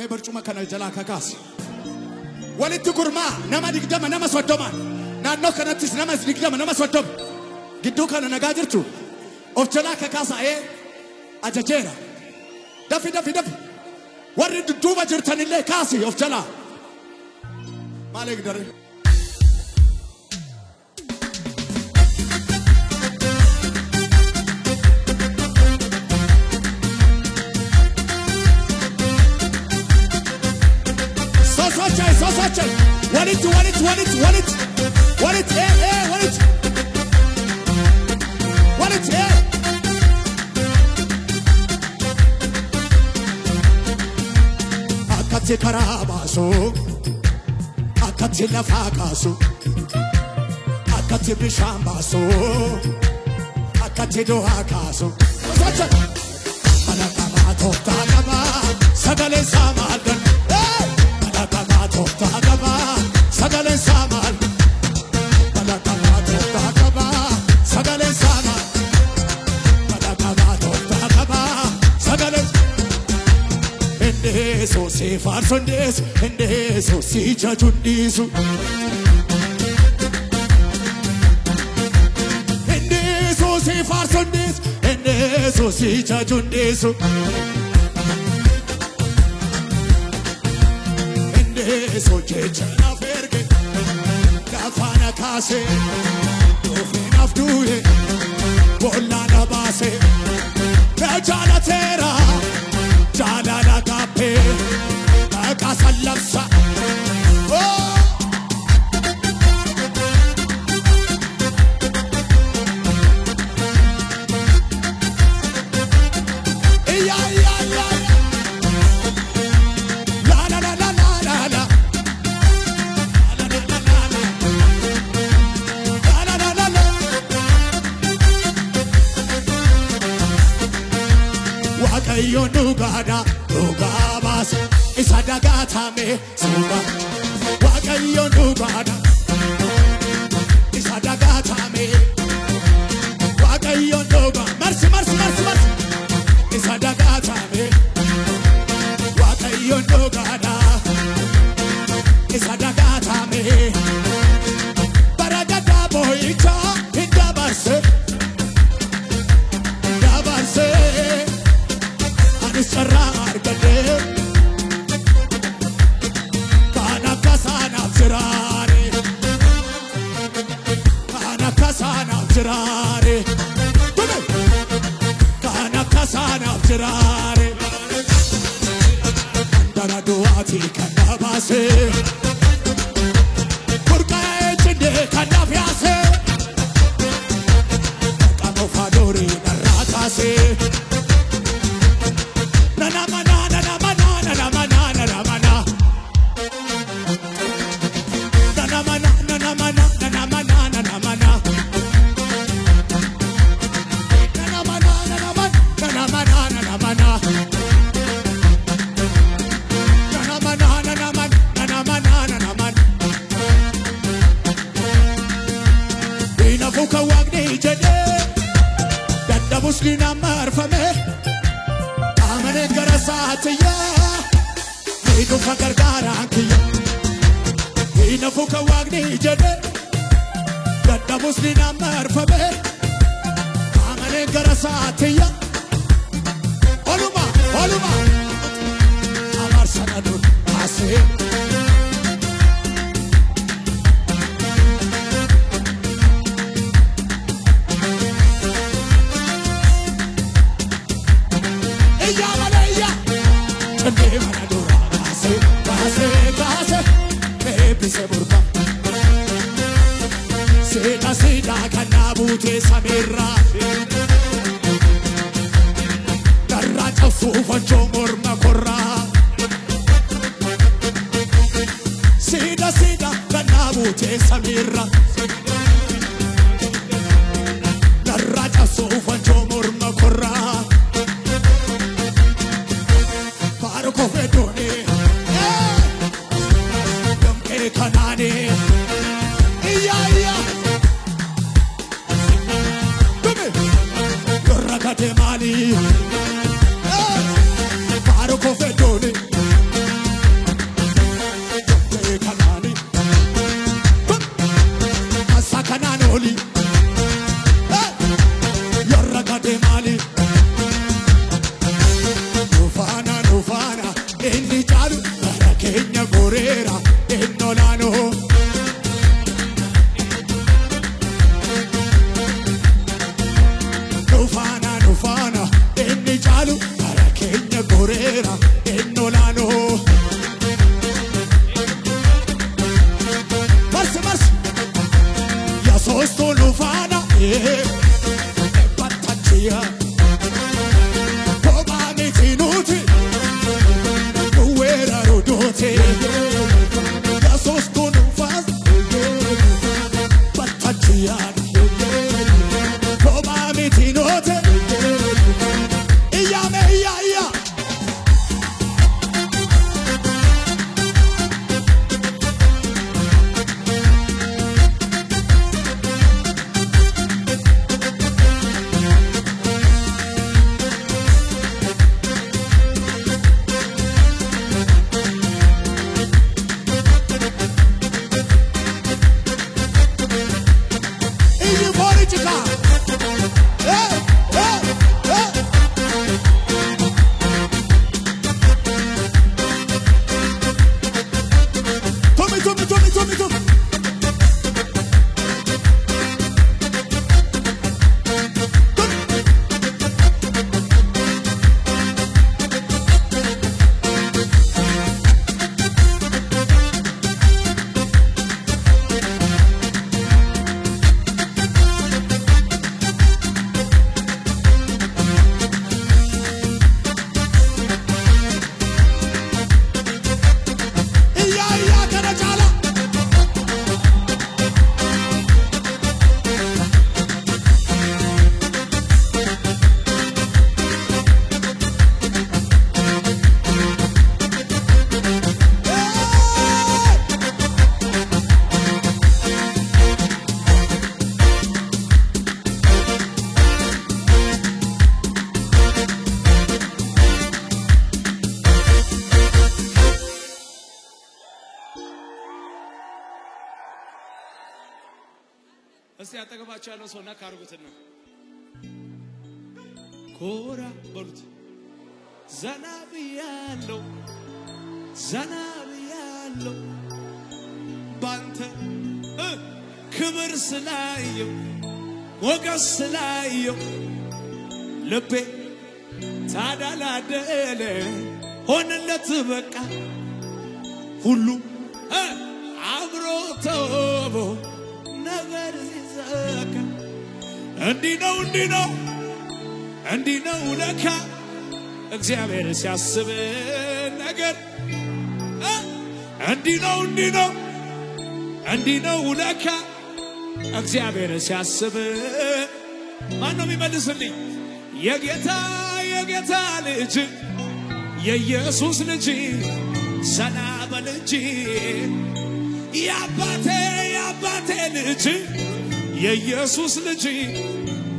برجوما كان الجلا كاكاس ولدت كرما نما دقدم نما سودما نانو كانت نما دقدم نما سودم قدو كان نجاجرتو أوف جلا كاكاس إيه أجاجيرا دفي دفي دفي ورد دوبا جرتني اللي كاسي أوف جلا مالك دري سوساتشي ولد ايه ولد ايه أكتي كراباسو أكتي لفاقاسو أكتي بشامباسو أكتي دوهاكاسو سوساتشي أنا كما توفتا كما سغلي سامالدن تاغبا سغلن سامال بلا تاغبا سغلن سامال بلا تاغبا سغلن انديسو سيفار سنديس انديسو سيجا جنديسو انديسو سيفار سنديس انديسو سيجا جنديسو so chechana ferge kafana kase dofin afduye bolla na base jala tera jala na kape ka sallamsa oh Yo nugada nugabas isadagata me suba waka yo nugada isadagata me waka yo nuga marsi isadagata me waka yo nugada isadagata me baragada boycha indabarse Sarar gade kana kasana jirare kana kasana jirare andara duati kana base kurkae chinde kana vyase kamo fadori naratase Muslina marfame amane garasatiya nidu fagargarankiya ina fuka wagni jede dadda muslina marfame amane garasatiya oluma amar sanadun ase Sida kanabute samira Darracha sufancho morma korra Sida kanabute samira Darracha sufancho morma korra Paro kofetone Yamke kanane Iya Katemali Paro kofetone gorera ennolano Nufana enni jalu Kenya gorera ennolano Mars Ya sosto nufana Patachia Koba mitinuti Uwera rodote Ya sosto nufana Patachia Koba mitinuti እስቲ አጠገባችሁ ያለው ሰውና ካርጉትና ኮራ በሉት ዘናብያለው ባንተ ክብር ስላየው ሞገስ ስላየው ልቤ ታዳላደለ ሆነለት በቃ ሁሉ አብሮ ተውቦ ነገር ሲዘካ እንዲህ ነው ለካ እግዚአብሔር ሲያስብ ነገር እንዲህ ነው ለካ እግዚአብሔር ሲያስብ ማነው የሚመልስልኝ የጌታ ልጅ የኢየሱስ ልጅ ሰና በል እንጂ የአባቴ ልጅ የኢየሱስ ልጅ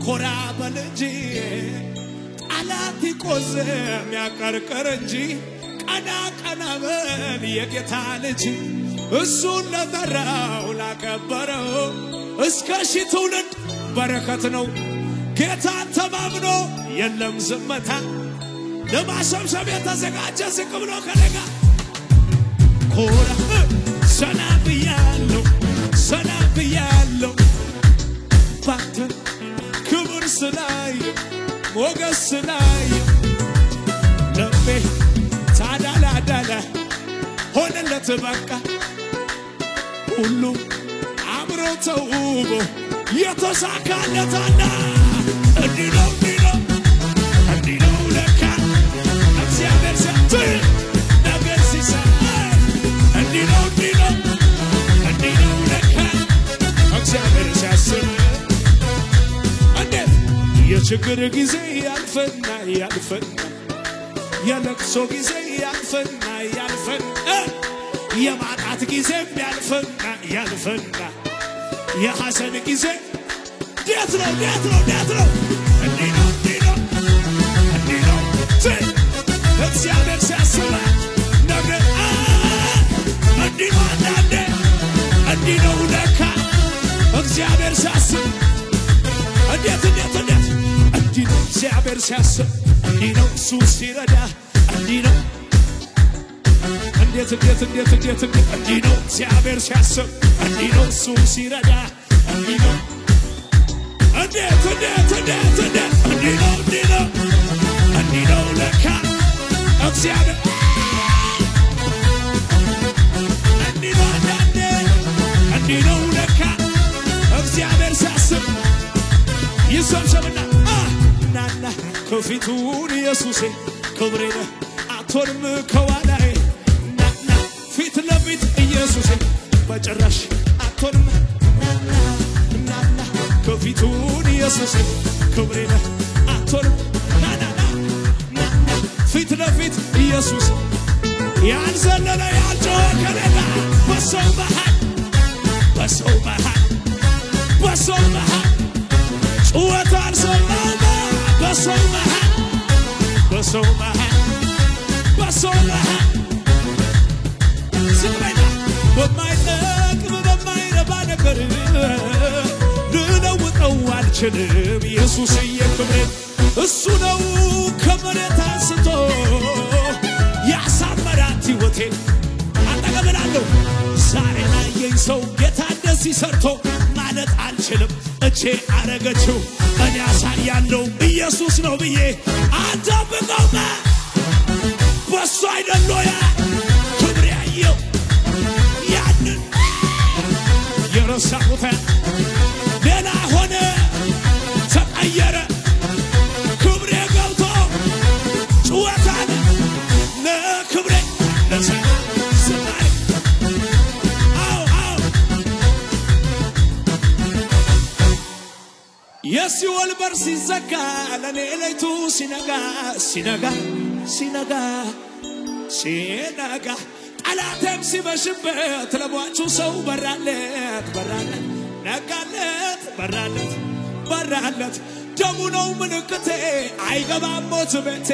ኮራ በል እንጂ ጠላት ይቆዘም ያቀርቀር እንጂ ቀና በል የጌታ ልጅ እሱን ለጠራው ላከበረው እስከ ሺህ ትውልድ በረከት ነው ጌታን ተማምኖ የለም ዝምታ ለማሸብሸብ የተዘጋጀ ዝቅ ብሎ ከነጋ ኮራ ሰላም ብያለሁ ባንተ ክብር ስላየው ሞገስ ስላየው ልቤ ታዳላዳለ ሆነለት በቃ ሁሉ አምሮ ተውቦ የተሳካለታና እንዲህ ነው ለካ እግዚአብሔር ሰጥ ነገር ሲሰራ እንዲህ ነው ለካ እግዚአብሔር ሲያስብ እንዴት የችግር ጊዜ ያልፈና የለቅሶ ጊዜ ያልፈና የማጣት ጊዜ ያልፈና የሐዘን ጊዜ እንዴት ነው እንዲህ ነው እግዚአብሔር ሲያስብ ነገር እንዲህ ነው አንዳንዴ እንዲህ ነው ለካ እግዚአብሔር ሲያስብ እንዴት እንዲህ ነው እግዚአብሔር ሲያስብ እንዲህ ነው እሱ ሲረዳ እንዲህ ነው እንዴት እንዲህ ነው እግዚአብሔር ሲያስብ እንዲህ ነው እሱ ሲረዳ እንዲህ ነው እንዴት እንዲህ ነው ለካ እግዚአብሔር እንዲህ ነው ለካ እግዚአብሔር ሲያስብ ይሰብሰብና ናና ከፊቱን ኢየሱሴ ክብሬ አትሆንም ከኋላዬ ናና ፊት ለፊት ኢየሱሴ በጭራሽ አትሆንም ናና ከፊቱን ኢየሱሴ ክብሬ አትሆንም ናና ፊት ለፊት ኢየሱስ ያልዘለለ ያልጮኸ ከሌላ በሰው መሃል ጩኸት አልሰማሁም በሰው መሃል ስሜና በማይጠቅም በማይረባ ነገር ልለውጠው አልችልም ኢየሱስዬ ክብሬን እሱ ነው ከመሬት አንስቶ ያሳመራት ሕይወቴን አጠገብላለሁ ዛሬ ላየኝ ሰው ጌታ እንደዚህ ሰርቶ ማለት አልችልም እቼ አረገችው እኔ አሳያለሁ ኢየሱስ ነው ብዬ አልደብቀውም በሱ አይደለ ያ ክብር ያየው ያንን የረሳሁት ሌላ ሆነ ተቀየረ ክብሬ ገብቶ ጩኸታን ለክብሬ ለሰማይ የሲኦል በር ሲዘጋ ለኔ ሌሊቱ ሲነጋ ጠላቴም ሲመሽበት ለሟቹ ሰው በራለት ደሙ ነው ምልክቴ አይገባም ሞት ቤቴ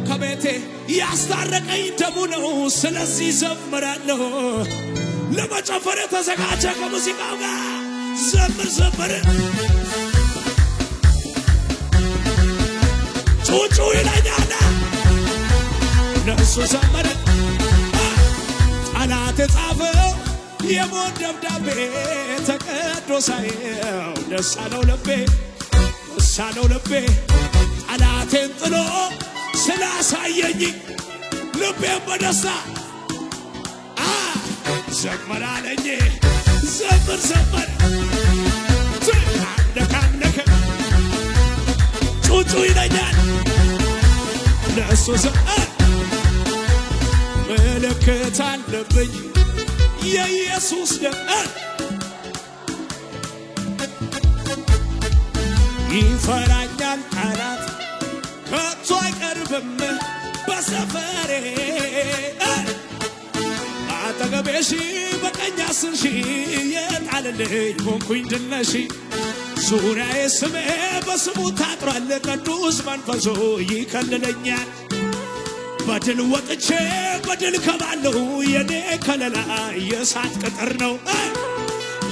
ከቤቴ ያስታረቀኝ ደሙ ነው ስለዚህ ዘምራለሁ ለመጨፈር የተዘጋጀ ከሙዚቃው ጋር ዘምር ጩጩ ይለኛል ለእሱ ዘመረ ጠላት የጻፈው የሞት ደብዳቤ ተቀዶ ሳየው ደስ አለው ልቤ ጠላቴን ጥሎ ስላሳየኝ ልቤን በደስታ ዘመራለኝ ዘመር አምለከ ጩጩ ይለኛል ለእሱ ምልክት አለብኝ የኢየሱስ ደም ይፈራኛል ጠላት ከቶ አይቀርብም በሰፈሬ አጠገቤ ሺህ በቀኝ 10 ሺህ የጣለልኝ ሆንኩኝ ድል ነሺ ዙሪያዬ ስሜ በስሙ ታጥሯል ቅዱስ መንፈሱ ይከልለኛል በድል ወጥቼ በድል ከባለሁ የኔ ከለላ የእሳት ቅጥር ነው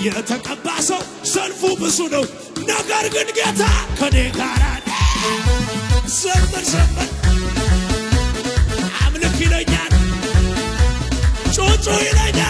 የተቀባ ሰው ሰልፉ ብዙ ነው ነገር ግን ጌታ ከኔ ጋር ዘመር አምልክ ይለኛል ጩጩ ይለኛል